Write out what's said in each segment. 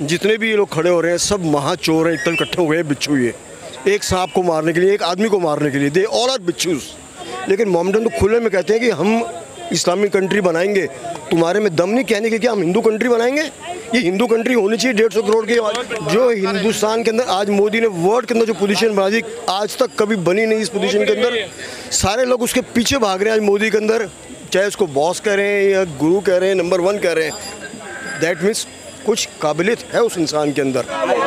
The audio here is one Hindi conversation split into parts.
जितने भी ये लोग खड़े हो रहे हैं सब महाचोर हैं, एकदम इकट्ठे हो गए बिच्छू। ये एक सांप को मारने के लिए, एक आदमी को मारने के लिए, दे ऑल आर बिच्छूस। लेकिन मोहम्मदन तो खुले में कहते हैं कि हम इस्लामिक कंट्री बनाएंगे। तुम्हारे में दम नहीं कहने के कि हम हिंदू कंट्री बनाएंगे? ये हिंदू कंट्री होनी चाहिए 150 करोड़ की। जो हिंदुस्तान के अंदर आज मोदी ने वर्ल्ड के अंदर जो पोजीशन बना दी, आज तक कभी बनी नहीं इस पोजीशन के अंदर। सारे लोग उसके पीछे भाग रहे हैं आज मोदी के अंदर, चाहे उसको बॉस कह रहे हैं या गुरु कह रहे हैं, नंबर 1 कह रहे हैं। दैट मीन्स कुछ काबिलियत है उस इंसान के अंदर।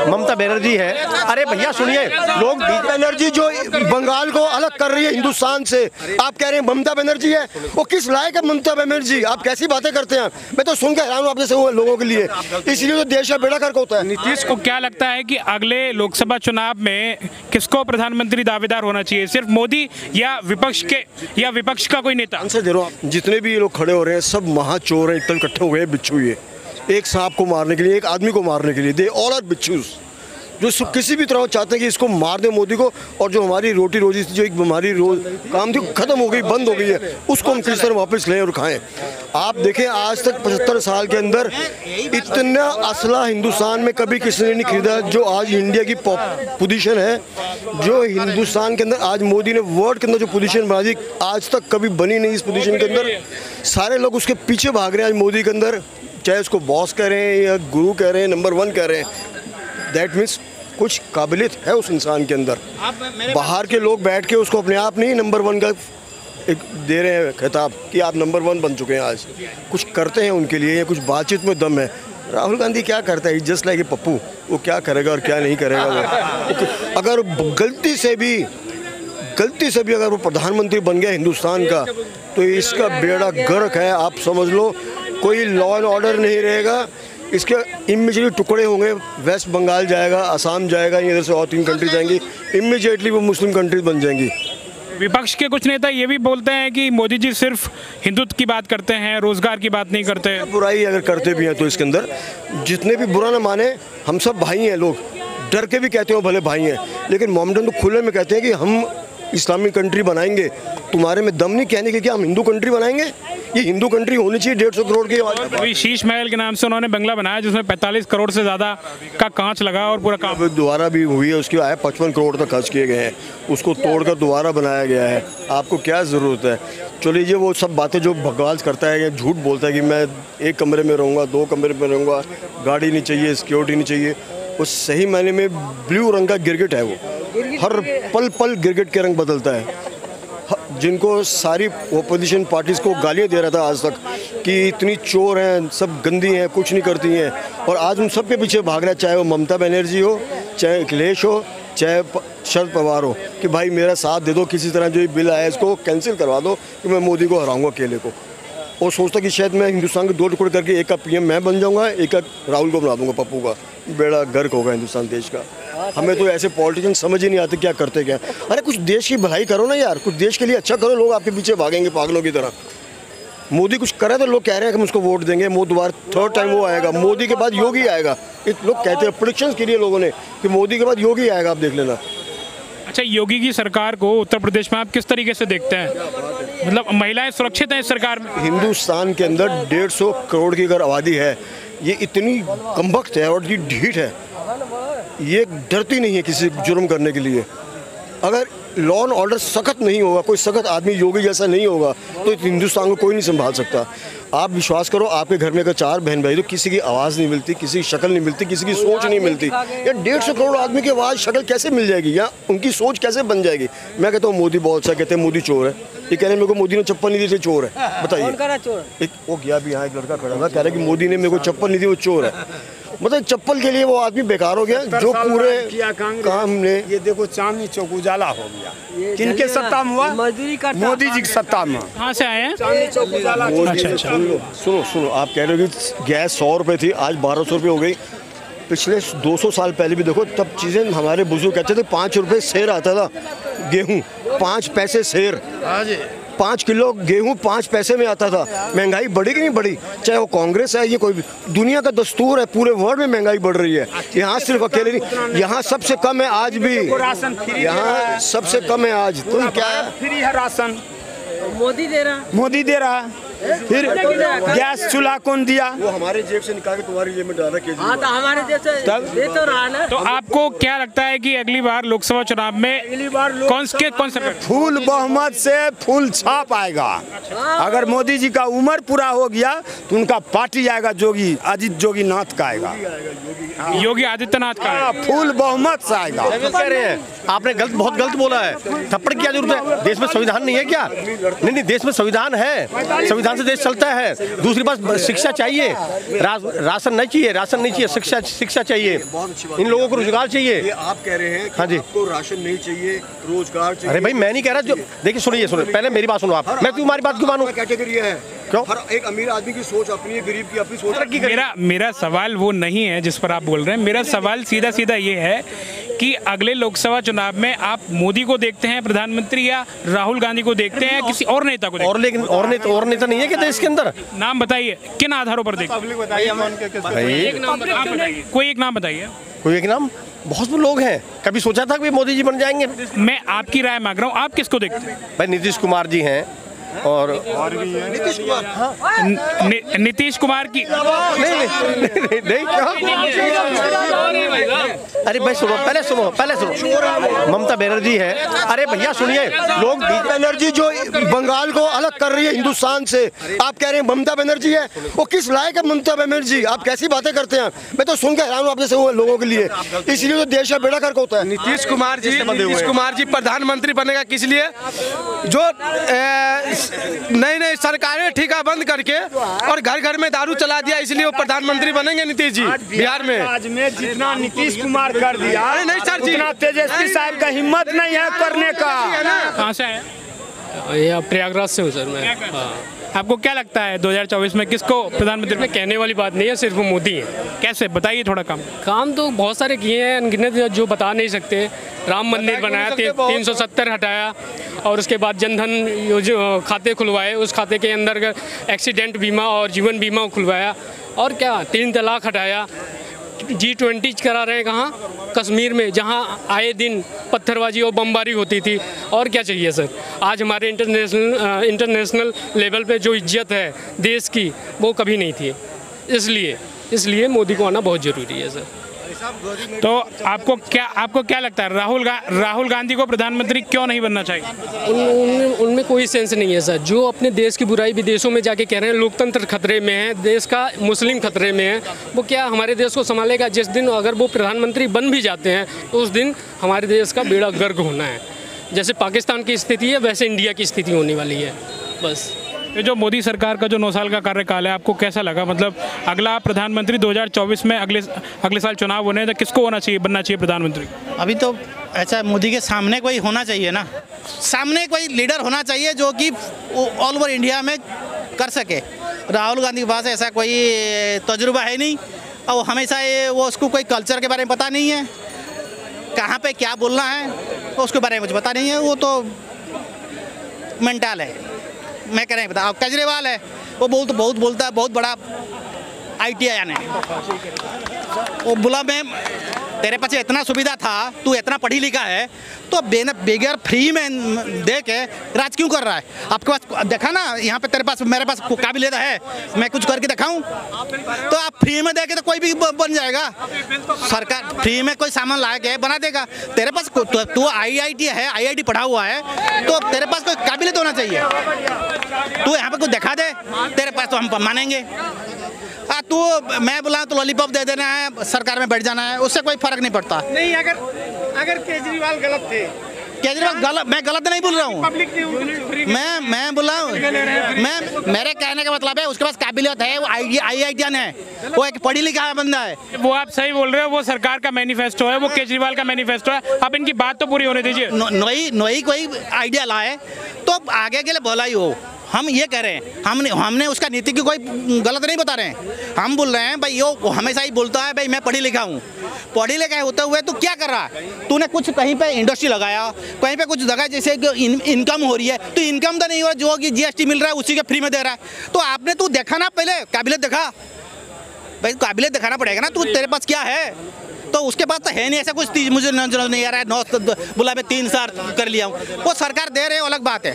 ममता बनर्जी है। अरे भैया सुनिए, लोग बनर्जी जो बंगाल को अलग कर रही है हिंदुस्तान से, आप कह रहे हैं ममता बनर्जी है। वो किस लायक है ममता बनर्जी? आप कैसी बातें करते हैं? मैं तो सुन के हैरान हूं आप जैसे लोगों के लिए। इसलिए तो देश का बेड़ा गर्क होता है। नीतीश को क्या लगता है कि अगले लोकसभा चुनाव में किसको प्रधानमंत्री दावेदार होना चाहिए, सिर्फ मोदी या विपक्ष का कोई नेता? आंसर दे रहा हूं। जितने भी ये लोग खड़े हो रहे हैं सब महाचोर हैं, एकदम इकट्ठे हो गए बिच्छू। ये एक सांप को मारने के लिए, एक आदमी को मारने के लिए, दे ऑल आर बिच्छूस। जो किसी भी तरह चाहते हैं कि इसको मार दे मोदी को, और जो हमारी रोटी रोजी जो एक हमारी रोज काम थी खत्म हो गई, बंद हो गई है, उसको हम किस तरह वापस लें और खाएं। आप देखें आज तक 75 साल के अंदर इतना असला हिंदुस्तान में कभी किसी ने नहीं खरीदा जो आज इंडिया की पोजीशन है। जो हिंदुस्तान के अंदर आज मोदी ने वर्ल्ड के अंदर जो पोजीशन बना दी, आज तक कभी बनी नहीं इस पोजीशन के अंदर। सारे लोग उसके पीछे भाग रहे हैं आज मोदी के अंदर, चाहे उसको बॉस कह रहे हैं या गुरु कह रहे हैं, नंबर 1 कह रहे हैं। दैट मीन्स कुछ काबिलियत है उस इंसान के अंदर। बाहर के लोग बैठ के उसको अपने आप नहीं नंबर 1 का एक दे रहे हैं खिताब कि आप नंबर 1 बन चुके हैं। आज कुछ करते हैं उनके लिए, कुछ बातचीत में दम है। राहुल गांधी क्या करता है? जस्ट लाइक ए पप्पू, वो क्या करेगा और क्या नहीं करेगा वो। अगर गलती से भी अगर वो प्रधानमंत्री बन गया हिंदुस्तान का, तो इसका बेड़ा गर्क है। आप समझ लो, कोई लॉ एंड ऑर्डर नहीं रहेगा। इसके इमीडिएटली टुकड़े होंगे, वेस्ट बंगाल जाएगा, असम जाएगा, इधर से और 3 कंट्री जाएंगी, इमीडिएटली वो मुस्लिम कंट्रीज बन जाएंगी। विपक्ष के कुछ नेता ये भी बोलते हैं कि मोदी जी सिर्फ हिंदुत्व की बात करते हैं, रोजगार की बात नहीं करते। बुराई अगर करते भी हैं तो इसके अंदर जितने भी बुरा ना माने, हम सब भाई हैं। लोग डर के भी कहते हो भले भाई हैं, लेकिन मोहम्मदन तो खुले में कहते हैं कि हम इस्लामिक कंट्री बनाएंगे। तुम्हारे में दम नहीं कहने के कि हम हिंदू कंट्री बनाएंगे? ये हिंदू कंट्री होनी चाहिए 150 करोड़ की। अभी शीश महल के नाम से उन्होंने बंगला बनाया जिसमें 45 करोड़ से ज़्यादा का कांच लगा और पूरा काम दोबारा भी हुई है। उसकी आया 55 करोड़ तक खर्च किए गए हैं, उसको तोड़कर दोबारा बनाया गया है। आपको क्या ज़रूरत है? चलो ये वो सब बातें जो बकवास करता है, झूठ बोलता है कि मैं 1 कमरे में रहूँगा, 2 कमरे में रहूँगा, गाड़ी नहीं चाहिए, सिक्योरिटी नहीं चाहिए। वो सही मायने में ब्लू रंग का गिरगिट है। वो हर पल पल गिरगिट के रंग बदलता है। जिनको सारी ओपोजिशन पार्टीज़ को गालियाँ दे रहा था आज तक कि इतनी चोर हैं, सब गंदी हैं, कुछ नहीं करती हैं, और आज उन सब के पीछे भाग रहा है। चाहे वो ममता बनर्जी हो, चाहे अखिलेश हो, चाहे शरद पवार हो, कि भाई मेरा साथ दे दो, किसी तरह जो ये बिल आया इसको कैंसिल करवा दो कि मैं मोदी को हराऊंगा अकेले को। और सोचता कि शायद मैं हिंदुस्तान के 2 टुकड़े करके एक का PM मैं बन जाऊंगा, एक का राहुल को बना दूंगा, पप्पू का। बेड़ा गर्क होगा हिंदुस्तान देश का। हमें तो ऐसे पॉलिटिशियन समझ ही नहीं आते क्या करते क्या। अरे कुछ देश की भलाई करो ना यार, कुछ देश के लिए अच्छा करो। लोग आपके पीछे भागेंगे पागलों की तरह। मोदी कुछ करे तो लोग कह रहे हैं कि हम उसको वोट देंगे, वो दोबारा 3rd टाइम वो आएगा। मोदी के बाद योगी आएगा। लोग कहते हैं, प्रेडिक्शंस के लिए लोगों ने कि मोदी के बाद योगी आएगा, आप देख लेना। अच्छा, योगी की सरकार को उत्तर प्रदेश में आप किस तरीके से देखते हैं? मतलब महिलाएं सुरक्षित हैं इस सरकार में? हिंदुस्तान के अंदर 150 करोड़ की अगर आबादी है, ये इतनी कमबख्त है और ये ढीठ है, ये डरती नहीं है किसी जुर्म करने के लिए। अगर लॉ एंड ऑर्डर सख्त नहीं होगा, कोई सख्त आदमी योगी जैसा नहीं होगा, तो हिंदुस्तान को कोई नहीं संभाल सकता। आप विश्वास करो, आपके घर में अगर 4 बहन भाई, तो किसी की आवाज़ नहीं मिलती, किसी की शक्ल नहीं मिलती, किसी की सोच नहीं मिलती। या 150 करोड़ आदमी की आवाज़ शक्ल कैसे मिल जाएगी, या उनकी सोच कैसे बन जाएगी? मैं कहता हूँ मोदी बहुत अच्छा, कहते हैं मोदी चोर है। ये कह रहे मेरे को मोदी ने चप्पल नहीं दी थी, चोर है। बताइए, एक वो गया भी यहाँ, एक लड़का खड़ा था, कह रहा कि मोदी ने मेरे को चप्पल नहीं दी, वो चोर है। मतलब चप्पल के लिए वो आदमी बेकार हो गया जो पूरे काम ने। ये देखो, चांदनी चौक उजाला हो गया। किनके सत्ता में हुआ? मोदी जी की सत्ता में। कहाँ से आए हैं? चांदनी चौक उजाला। सुनो, आप कह रहे हो कि गैस 100 रुपये थी, आज 1200 रुपये हो गई। पिछले 200 साल पहले भी देखो, तब चीज़ें हमारे बुजुर्ग कहते थे 5 रुपये सेर आता था गेहूँ, 5 पैसे सेर। 5 किलो गेहूं 5 पैसे में आता था। महंगाई बढ़ी कि नहीं बढ़ी? चाहे वो कांग्रेस है, ये कोई भी, दुनिया का दस्तूर है, पूरे वर्ल्ड में महंगाई बढ़ रही है। यहाँ सिर्फ अकेले नहीं, यहाँ सबसे कम है आज भी, यहाँ सबसे कम है आज। तुम क्या फ्री है राशन? मोदी दे रहा। फिर गैस चूल्हा कौन दिया? वो हमारे जेब से निकाल के तुम्हारी जेब में डाला केजरीवाल। हाँ तो हमारे जैसे दे तो रहा ना। तो आपको क्या लगता है कि अगली बार लोकसभा चुनाव में कौन सरकार? फुल बहुमत से फुल छाप आएगा। अगर मोदी जी का उम्र पूरा हो गया तो उनका पार्टी आएगा, योगी आदित्य योगी नाथ का आएगा, योगी आदित्यनाथ का फुल बहुमत से आएगा। कह रहे हैं आपने बहुत गलत बोला है। थप्पड़ की क्या जरूरत है? देश में संविधान नहीं है क्या? नहीं, देश में संविधान है, संविधान से देश चलता है। दूसरी बात, शिक्षा चाहिए, राशन नहीं चाहिए, राशन नहीं चाहिए, शिक्षा चाहिए, इन लोगों को रोजगार चाहिए। आप कह रहे हैं हाँ जी, आपको राशन नहीं चाहिए, रोजगार चाहिए। अरे भाई मैं नहीं कह रहा, जो देखिए सुनिए पहले मेरी बात सुनो आप। मैं तुम्हारी बात क्यों मानूं? कैटेगरी है क्यों? हर एक अमीर आदमी की सोच अपनी है, गरीब की अपनी सोच। मेरा सवाल वो नहीं है जिस पर आप बोल रहे हैं। मेरा सवाल सीधा सीधा ये है कि अगले लोकसभा चुनाव में आप मोदी को देखते हैं प्रधानमंत्री, या राहुल गांधी को देखते हैं, किसी और नेता को? और लेकिन और नेता नहीं है कि देश के अंदर? नाम बताइए, किन आधारों पर देखते हैं? कोई एक नाम बताइए। कोई एक नाम? बहुत लोग हैं। कभी सोचा था कि मोदी जी बन जाएंगे? मैं आपकी राय मांग रहा हूँ, आप किसको देखते हैं? भाई नीतीश कुमार जी हैं और नीतीश कुमार। हाँ नीतीश कुमार की नहीं अरे भाई सुनो, पहले सुनो। ममता बनर्जी है। अरे भैया सुनिए, लोग बनर्जी जो बंगाल को अलग कर रही है हिंदुस्तान से, आप कह रहे हैं ममता बनर्जी है। वो किस लायक है ममता बनर्जी? आप कैसी बातें करते हैं? मैं तो सुन के हैरान हूँ आप जैसे लोगों के लिए। इसलिए तो देश का बेड़ा गर्क होता है। नीतीश कुमार जी प्रधानमंत्री बनेगा किस लिए? जो नई सरकारें ठेका बंद करके और घर घर में दारू चला दिया, इसलिए वो प्रधानमंत्री बनेंगे नीतीश जी बिहार में। आज में जितना नीतीश कुमार कर दिया, नहीं सर जी, उतना तेजस्वी साहब का हिम्मत नहीं है करने का। कहाँ से आए? ये प्रयागराज से हूँ सर मैं। आपको क्या लगता है 2024 में किसको प्रधानमंत्री? में कहने वाली बात नहीं है, सिर्फ मोदी है। कैसे बताइए थोड़ा काम तो बहुत सारे किए हैं, अनगिनत जो बता नहीं सकते। राम मंदिर बनाया, 370 हटाया, और उसके बाद जनधन खाते खुलवाए, उस खाते के अंदर एक्सीडेंट बीमा और जीवन बीमा खुलवाया, और क्या 3 तलाक हटाया। G20 करा रहे हैं कहाँ? कश्मीर में, जहाँ आए दिन पत्थरबाजी और बमबारी होती थी। और क्या चाहिए सर? आज हमारे इंटरनेशनल लेवल पे जो इज्जत है देश की, वो कभी नहीं थी। इसलिए मोदी को आना बहुत ज़रूरी है सर। तो आपको क्या लगता है, राहुल गांधी को प्रधानमंत्री क्यों नहीं बनना चाहिए? उनमें कोई सेंस नहीं है सर। जो अपने देश की बुराई विदेशों में जाके कह रहे हैं, लोकतंत्र खतरे में है, देश का मुस्लिम खतरे में है, वो क्या हमारे देश को संभालेगा? जिस दिन अगर वो प्रधानमंत्री बन भी जाते हैं तो उस दिन हमारे देश का बेड़ा गर्क होना है। जैसे पाकिस्तान की स्थिति है, वैसे इंडिया की स्थिति होने वाली है। बस ये जो मोदी सरकार का जो 9 साल का कार्यकाल है, आपको कैसा लगा? मतलब अगला प्रधानमंत्री 2024 में अगले साल चुनाव होने हैं, तो किसको बनना चाहिए प्रधानमंत्री? अभी तो ऐसा मोदी के सामने कोई होना चाहिए ना, सामने कोई लीडर होना चाहिए जो कि ऑल ओवर इंडिया में कर सके। राहुल गांधी के पास ऐसा कोई तजुर्बा है नहीं, और हमेशा वो उसको कोई कल्चर के बारे में पता नहीं है, कहाँ पे क्या बोलना है उसके बारे में कुछ पता नहीं है। वो तो मेंटल है, मैं कह रहा हूँ। केजरीवाल है, वो बहुत बोलता है, बहुत बड़ा ITI है। वो बोला मैं तेरे पास इतना सुविधा था, तू इतना पढ़ी लिखा है, तो बेगर फ्री में दे के राज क्यों कर रहा है? आपके पास देखा ना, यहाँ पे तेरे पास मेरे पास काबिलियत है, मैं कुछ करके दिखाऊं? तो आप फ्री में दे के तो कोई भी बन जाएगा। सरकार फ्री में कोई सामान ला के बना देगा। तेरे पास तू IIT है, IIT पढ़ा हुआ है, तो तेरे पास कोई काबिलियत होना चाहिए। तू यहाँ पे कुछ दिखा दे, तेरे पास तो हम मानेंगे। तू मैं बोला तो लॉलीपॉप दे देना है, सरकार में बैठ जाना है, उससे कोई फर्क नहीं पड़ता। नहीं, अगर केजरीवाल गलत थे, मैं गलत नहीं बोल रहा हूँ। मैं बोल रहा हूँ, मेरे कहने का मतलब है उसके पास काबिलियत है, वो IITian है, वो एक पढ़ी लिखा बंदा है। वो आप सही बोल रहे हो, वो सरकार का मैनिफेस्टो है, वो केजरीवाल का मैनिफेस्टो है। आप इनकी बात तो पूरी होने दीजिए। नई कोई आइडिया लाए तो आगे के लिए भला ही हो। हम ये कह रहे हैं, हमने उसका नीति की कोई गलत नहीं बता रहे हैं। हम बोल रहे हैं भाई वो हमेशा ही बोलता है भाई मैं पढ़ी लिखा हूँ, पढ़ी लिखा होते हुए तो क्या कर रहा है? तूने कुछ कहीं पे इंडस्ट्री लगाया, कहीं पे कुछ जगह जैसे इनकम हो रही है, तो इनकम तो नहीं हो, जो कि GST मिल रहा है उसी के फ्री में दे रहा है। तो आपने तो देखा ना, पहले काबिलियत देखा, भाई काबिलियत दिखाना पड़ेगा ना, तू तेरे पास क्या है, तो उसके पास तो है नहीं ऐसा कुछ। मुझे नहीं आ रहा है, 9 बोला मैं 3 साल कर लिया हूँ, वो सरकार दे रहे हो अलग बात है।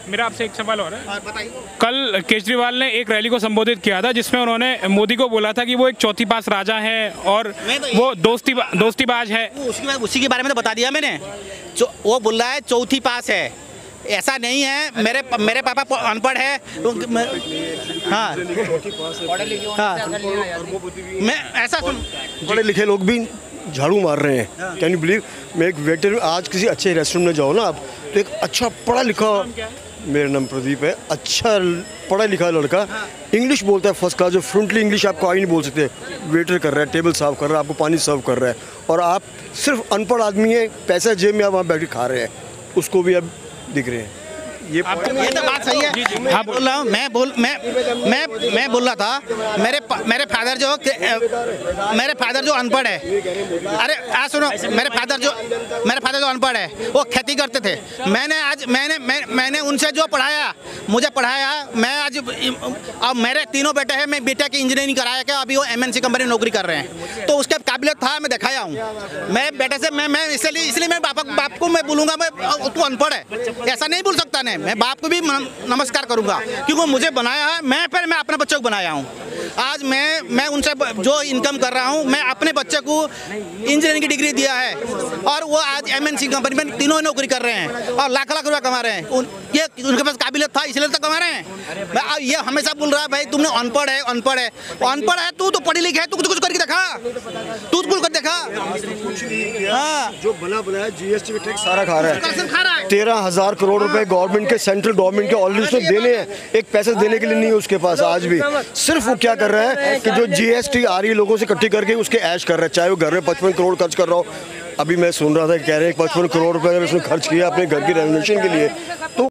मेरा आपसे एक सवाल और है, कल केजरीवाल ने एक रैली को संबोधित किया था जिसमें उन्होंने मोदी को बोला था कि वो एक चौथी पास राजा है और वो दोस्तीबाज है। उसी के बारे में तो बता दिया मैंने। वो बोल रहा है चौथी पास है, ऐसा नहीं है। मेरे पापा अनपढ़ है। हाँ हाँ, मैं ऐसा पढ़े लिखे लोग भी झाड़ू मार रहे हैं। Can you believe? मैं एक वेटर, आज किसी अच्छे रेस्टोरेंट में जाओ ना आप, तो एक अच्छा पढ़ा लिखा, मेरा नाम प्रदीप है, अच्छा पढ़ा लिखा लड़का इंग्लिश बोलता है फर्स्ट क्लास, जो फ्लुएंटली इंग्लिश आप कोई नहीं बोल सकते, वेटर कर रहा है, टेबल सर्व कर रहा है, आपको पानी सर्व कर रहा है, और आप सिर्फ अनपढ़ आदमी है, पैसा जेब में आप वहाँ बैठ के खा रहे हैं, उसको भी अब दिख रहे हैं। ये तो बात सही है। हाँ बोल रहा हूँ, मैं बोल रहा था, मेरे फादर जो अनपढ़ है, अरे आज सुनो, मेरे फादर जो अनपढ़ है वो खेती करते थे। मैंने उनसे जो पढ़ाया, मुझे पढ़ाया, मैं आज अब मेरे तीनों बेटे हैं, मैं बेटा की इंजीनियरिंग कराया क्या, अभी वो MNC कंपनी में नौकरी कर रहे हैं, तो उसके काबिलियत था, मैं दिखाया हूँ। मैं बेटे से मैं इसलिए मैं बाप को मैं बोलूँगा मैं तू अनपढ़ है, ऐसा नहीं बोल सकता नहीं। मैं बाप को भी नमस्कार करूंगा क्योंकि मुझे बनाया है, मैं अपने बच्चों को बनाया हूं। आज मैं उनसे जो इनकम कर रहा हूं, मैं अपने बच्चे को इंजीनियरिंग की डिग्री दिया है और वो आज MNC कंपनी में तीनों नौकरी कर रहे हैं और लाख लाख रुपया कमा रहे हैं। ये उनके पास काबिलियत था इसलिए तो कमा रहे हैं। मैं ये हमेशा बोल रहा है भाई तुमने अनपढ़ है, तू तो पढ़ी लिखी है, तू कुछ करके दिखा, तू कुछ कर दिखा। हाँ, जो बना बनाया GST का टैक्स सारा खा रहा है। 13,000 करोड़ रुपए गवर्नमेंट के, सेंट्रल गवर्नमेंट के ऑलरेडी उसने देने हैं, एक पैसा देने के लिए नहीं है उसके पास आज भी। सिर्फ वो क्या कर रहा है कि जो GST आ रही है लोगों से इकट्ठी करके उसके ऐश कर रहा है, चाहे वो घर में 55 करोड़ खर्च कर रहा हो। अभी मैं सुन रहा था, कह रहे हैं 55 करोड़ रुपए अगर उसने खर्च किया अपने घर की रेनोवेशन के लिए, तो